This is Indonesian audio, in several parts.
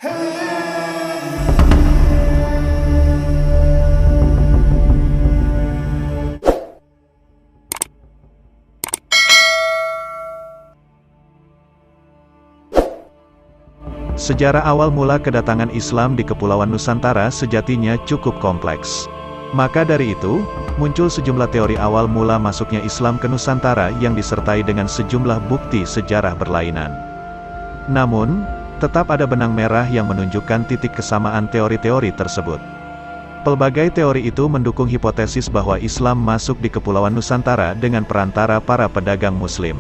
Sejarah awal mula kedatangan Islam di Kepulauan Nusantara sejatinya cukup kompleks. Maka dari itu, muncul sejumlah teori awal mula masuknya Islam ke Nusantara yang disertai dengan sejumlah bukti sejarah berlainan. Namun, tetap ada benang merah yang menunjukkan titik kesamaan teori-teori tersebut. Pelbagai teori itu mendukung hipotesis bahwa Islam masuk di Kepulauan Nusantara dengan perantara para pedagang Muslim.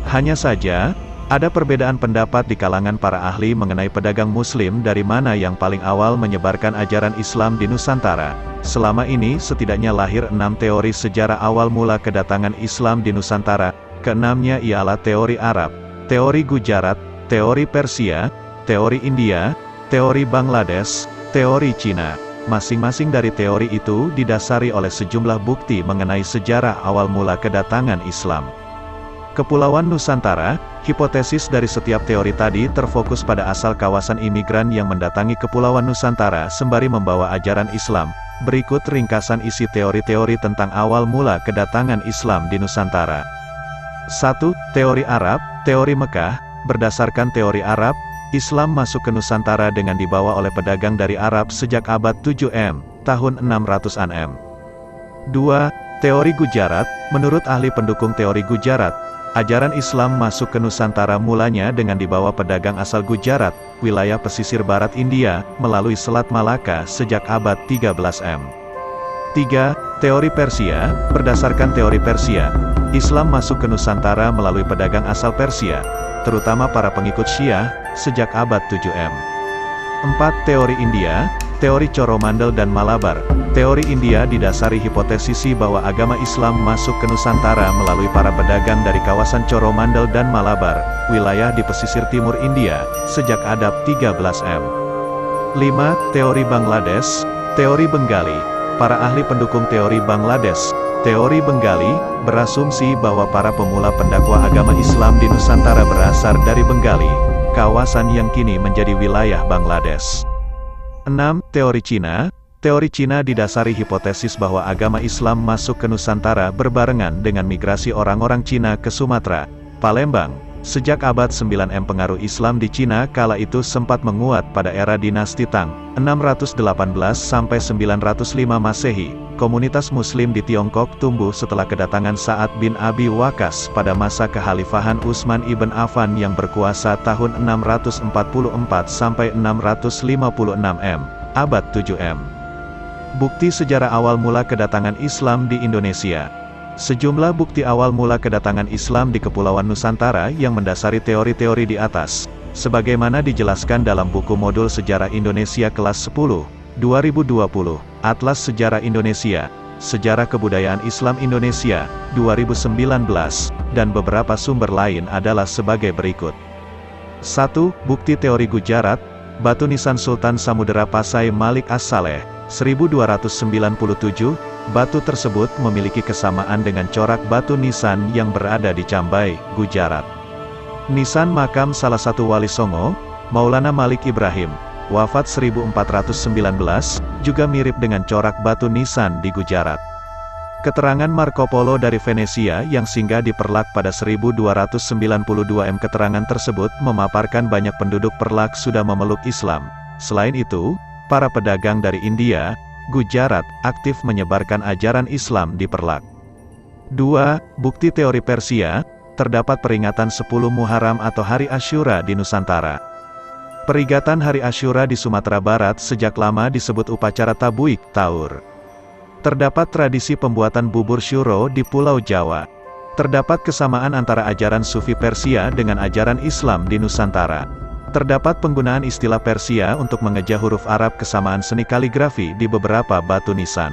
Hanya saja, ada perbedaan pendapat di kalangan para ahli mengenai pedagang Muslim dari mana yang paling awal menyebarkan ajaran Islam di Nusantara. Selama ini setidaknya lahir 6 teori sejarah awal mula kedatangan Islam di Nusantara. Keenamnya ialah teori Arab, teori Gujarat, teori Persia, teori India, teori Bangladesh, teori Cina. Masing-masing dari teori itu didasari oleh sejumlah bukti mengenai sejarah awal mula kedatangan Islam. Kepulauan Nusantara, hipotesis dari setiap teori tadi terfokus pada asal kawasan imigran yang mendatangi Kepulauan Nusantara sembari membawa ajaran Islam. Berikut ringkasan isi teori-teori tentang awal mula kedatangan Islam di Nusantara. 1. Teori Arab, teori Mekah. Berdasarkan teori Arab, Islam masuk ke Nusantara dengan dibawa oleh pedagang dari Arab sejak abad 7 tahun 600-an M. 2. Teori Gujarat, menurut ahli pendukung teori Gujarat, ajaran Islam masuk ke Nusantara mulanya dengan dibawa pedagang asal Gujarat, wilayah pesisir barat India, melalui Selat Malaka sejak abad 13 M. 3. Teori Persia, berdasarkan teori Persia, Islam masuk ke Nusantara melalui pedagang asal Persia, terutama para pengikut Syiah, sejak abad 7 M. 4. Teori India, teori Coromandel dan Malabar. Teori India didasari hipotesisi bahwa agama Islam masuk ke Nusantara melalui para pedagang dari kawasan Coromandel dan Malabar, wilayah di pesisir timur India, sejak abad 13 M. 5. Teori Bangladesh, teori Bengali. Para ahli pendukung teori Bangladesh, teori Bengali, berasumsi bahwa para pemula pendakwah agama Islam di Nusantara berasal dari Bengali, kawasan yang kini menjadi wilayah Bangladesh. 6. Teori Cina. Teori Cina didasari hipotesis bahwa agama Islam masuk ke Nusantara berbarengan dengan migrasi orang-orang Cina ke Sumatera, Palembang. Sejak abad 9 M pengaruh Islam di Cina kala itu sempat menguat pada era dinasti Tang, 618 sampai 905 Masehi. Komunitas Muslim di Tiongkok tumbuh setelah kedatangan Sa'ad bin Abi Waqqas pada masa kekhalifahan Utsman ibn Affan yang berkuasa tahun 644 sampai 656 M, abad 7 M. Bukti sejarah awal mula kedatangan Islam di Indonesia. Sejumlah bukti awal mula kedatangan Islam di Kepulauan Nusantara yang mendasari teori-teori di atas, sebagaimana dijelaskan dalam buku modul Sejarah Indonesia kelas 10, 2020, Atlas Sejarah Indonesia, Sejarah Kebudayaan Islam Indonesia, 2019, dan beberapa sumber lain adalah sebagai berikut. 1. Bukti teori Gujarat, batu nisan Sultan Samudera Pasai Malik As-Saleh, 1297, batu tersebut memiliki kesamaan dengan corak batu nisan yang berada di Cambai, Gujarat. Nisan makam salah satu wali Songo, Maulana Malik Ibrahim, wafat 1419, juga mirip dengan corak batu nisan di Gujarat. Keterangan Marco Polo dari Venesia yang singgah di Perlak pada 1292 M. Keterangan tersebut memaparkan banyak penduduk Perlak sudah memeluk Islam. Selain itu, para pedagang dari India, Gujarat, aktif menyebarkan ajaran Islam di Perlak. 2. Bukti teori Persia, terdapat peringatan 10 Muharram atau Hari Asyura di Nusantara. Peringatan Hari Asyura di Sumatera Barat sejak lama disebut upacara Tabuik, Taur. Terdapat tradisi pembuatan bubur syuro di Pulau Jawa. Terdapat kesamaan antara ajaran Sufi Persia dengan ajaran Islam di Nusantara. Terdapat penggunaan istilah Persia untuk mengeja huruf Arab kesamaan seni kaligrafi di beberapa batu nisan.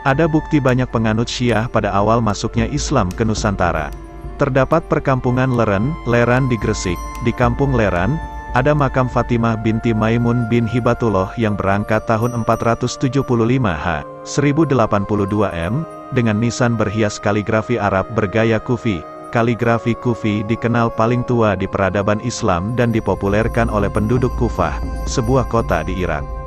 Ada bukti banyak penganut Syiah pada awal masuknya Islam ke Nusantara. Terdapat perkampungan Leran di Gresik. Di kampung Leran, ada makam Fatimah binti Maimun bin Hibatullah yang berangkat tahun 475 H. 1082 M, dengan nisan berhias kaligrafi Arab bergaya Kufi. kaligrafi Kufi dikenal paling tua di peradaban Islam dan dipopulerkan oleh penduduk Kufah, sebuah kota di Irak.